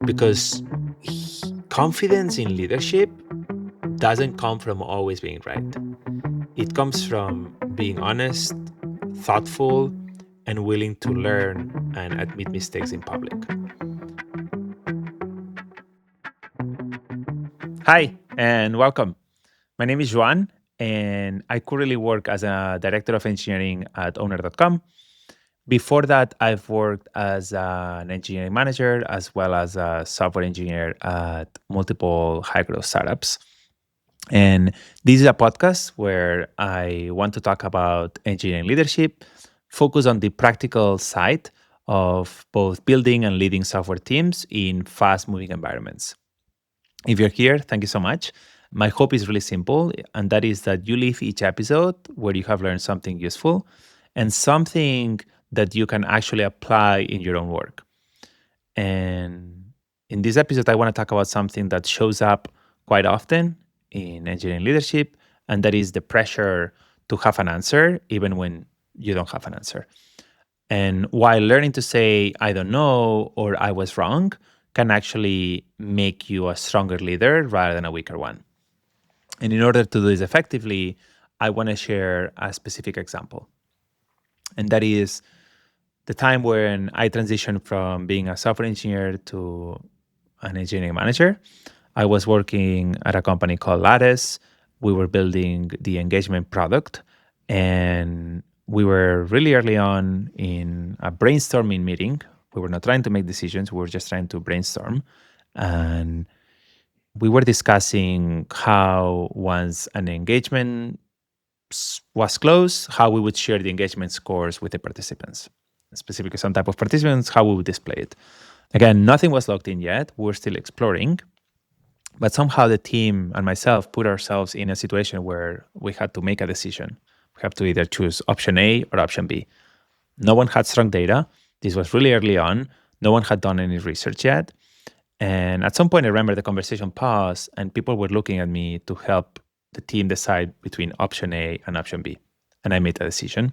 because confidence in leadership doesn't come from always being right. It comes from being honest, thoughtful, and willing to learn and admit mistakes in public. Hi, and welcome. My name is Juan, and I currently work as a director of engineering at owner.com. Before that, I've worked as an engineering manager as well as a software engineer at multiple high growth startups. And this is a podcast where I want to talk about engineering leadership, focus on the practical side of both building and leading software teams in fast moving environments. If you're here, thank you so much. My hope is really simple, and that is that you leave each episode where you have learned something useful and something that you can actually apply in your own work. And in this episode, I want to talk about something that shows up quite often in engineering leadership, and that is the pressure to have an answer, even when you don't have an answer. And while learning to say, I don't know, or I was wrong, can actually make you a stronger leader rather than a weaker one. And in order to do this effectively, I want to share a specific example. And that is the time when I transitioned from being a software engineer to an engineering manager. I was working at a company called Lattice. We were building the engagement product, and we were really early on in a brainstorming meeting. We were not trying to make decisions, we were just trying to brainstorm. And we were discussing how, once an engagement was closed, how we would share the engagement scores with the participants, specifically some type of participants, how we would display it. Again, nothing was locked in yet. We were still exploring. But somehow the team and myself put ourselves in a situation where we had to make a decision. We have to either choose option A or option B. No one had strong data. This was really early on. No one had done any research yet. And at some point, I remember the conversation paused and people were looking at me to help the team decide between option A and option B. And I made a decision.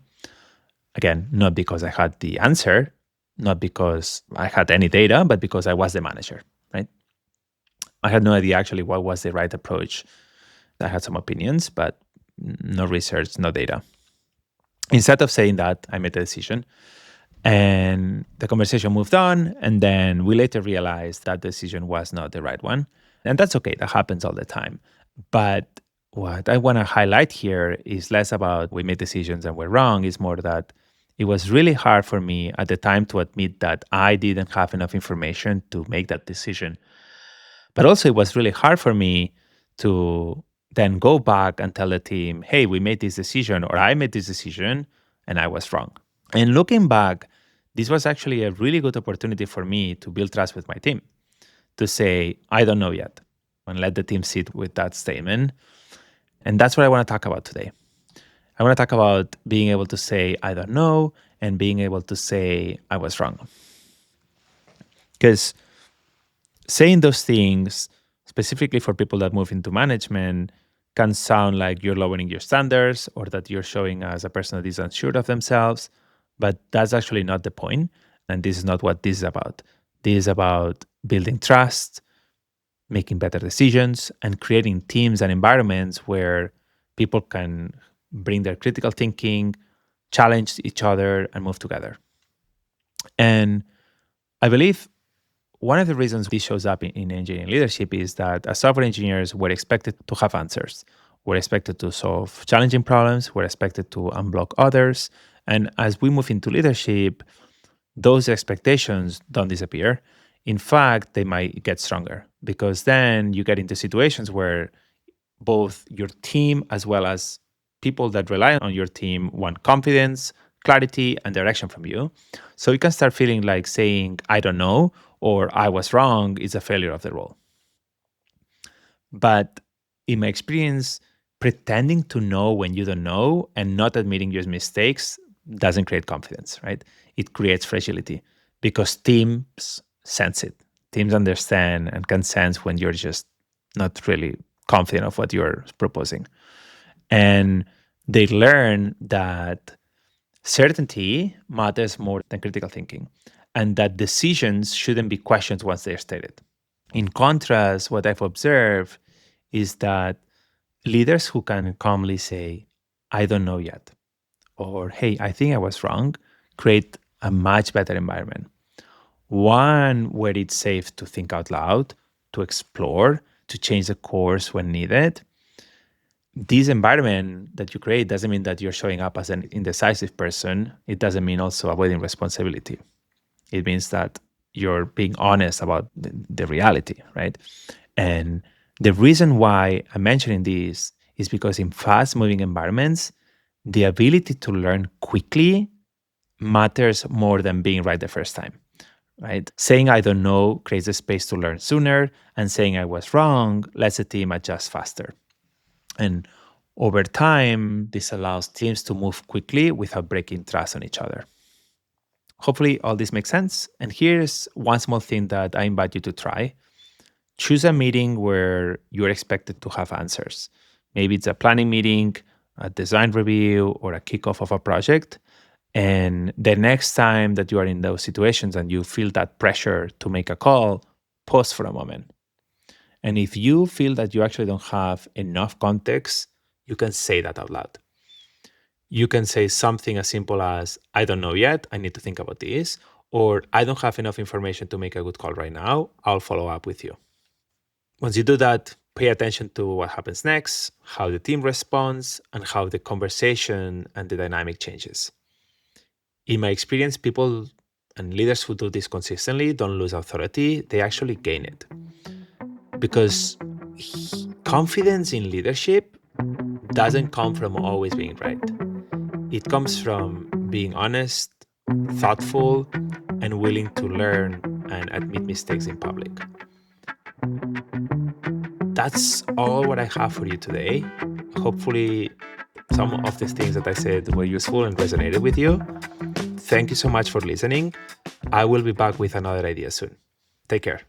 Again, not because I had the answer, not because I had any data, but because I was the manager, right? I had no idea actually what was the right approach. I had some opinions, but no research, no data. Instead of saying that, I made a decision. And the conversation moved on. And then we later realized that decision was not the right one. And that's okay. That happens all the time. But what I want to highlight here is less about we made decisions and we're wrong. It's more that it was really hard for me at the time to admit that I didn't have enough information to make that decision. But also, it was really hard for me to then go back and tell the team, hey, we made this decision, or I made this decision and I was wrong. And looking back, this was actually a really good opportunity for me to build trust with my team, to say, I don't know yet, and let the team sit with that statement. And that's what I want to talk about today. I want to talk about being able to say, I don't know, and being able to say, I was wrong. Because saying those things, specifically for people that move into management, can sound like you're lowering your standards or that you're showing as a person that is unsure of themselves. But that's actually not the point. And this is not what this is about. This is about building trust, making better decisions, and creating teams and environments where people can bring their critical thinking, challenge each other, and move together. And I believe one of the reasons this shows up in engineering leadership is that as software engineers, we're expected to have answers. We're expected to solve challenging problems. We're expected to unblock others. And as we move into leadership, those expectations don't disappear. In fact, they might get stronger because then you get into situations where both your team as well as people that rely on your team want confidence, clarity, and direction from you. So you can start feeling like saying, I don't know, or I was wrong is a failure of the role. But in my experience, pretending to know when you don't know and not admitting your mistakes doesn't create confidence, right? It creates fragility because teams sense it. Teams understand and can sense when you're just not really confident of what you're proposing. And they learn that certainty matters more than critical thinking. and that decisions shouldn't be questioned once they're stated. In contrast, what I've observed is that leaders who can calmly say, I don't know yet, or hey, I think I was wrong, create a much better environment. One where it's safe to think out loud, to explore, to change the course when needed. This environment that you create doesn't mean that you're showing up as an indecisive person. It doesn't mean also avoiding responsibility. It means that you're being honest about the reality, right? And the reason why I'm mentioning this is because in fast-moving environments, the ability to learn quickly matters more than being right the first time, right? Saying I don't know creates a space to learn sooner, and saying I was wrong lets the team adjust faster. And over time, this allows teams to move quickly without breaking trust on each other. Hopefully, all this makes sense. And here's one small thing that I invite you to try. Choose a meeting where you're expected to have answers. Maybe it's a planning meeting, a design review, or a kickoff of a project. And the next time that you are in those situations and you feel that pressure to make a call, pause for a moment. And if you feel that you actually don't have enough context, you can say that out loud. You can say something as simple as, I don't know yet, I need to think about this, or I don't have enough information to make a good call right now, I'll follow up with you. Once you do that, pay attention to what happens next, how the team responds, and how the conversation and the dynamic changes. In my experience, people and leaders who do this consistently don't lose authority, they actually gain it. Because confidence in leadership doesn't come from always being right. It comes from being honest, thoughtful, and willing to learn and admit mistakes in public. That's all what I have for you today. Hopefully, some of the things that I said were useful and resonated with you. Thank you so much for listening. I will be back with another idea soon. Take care.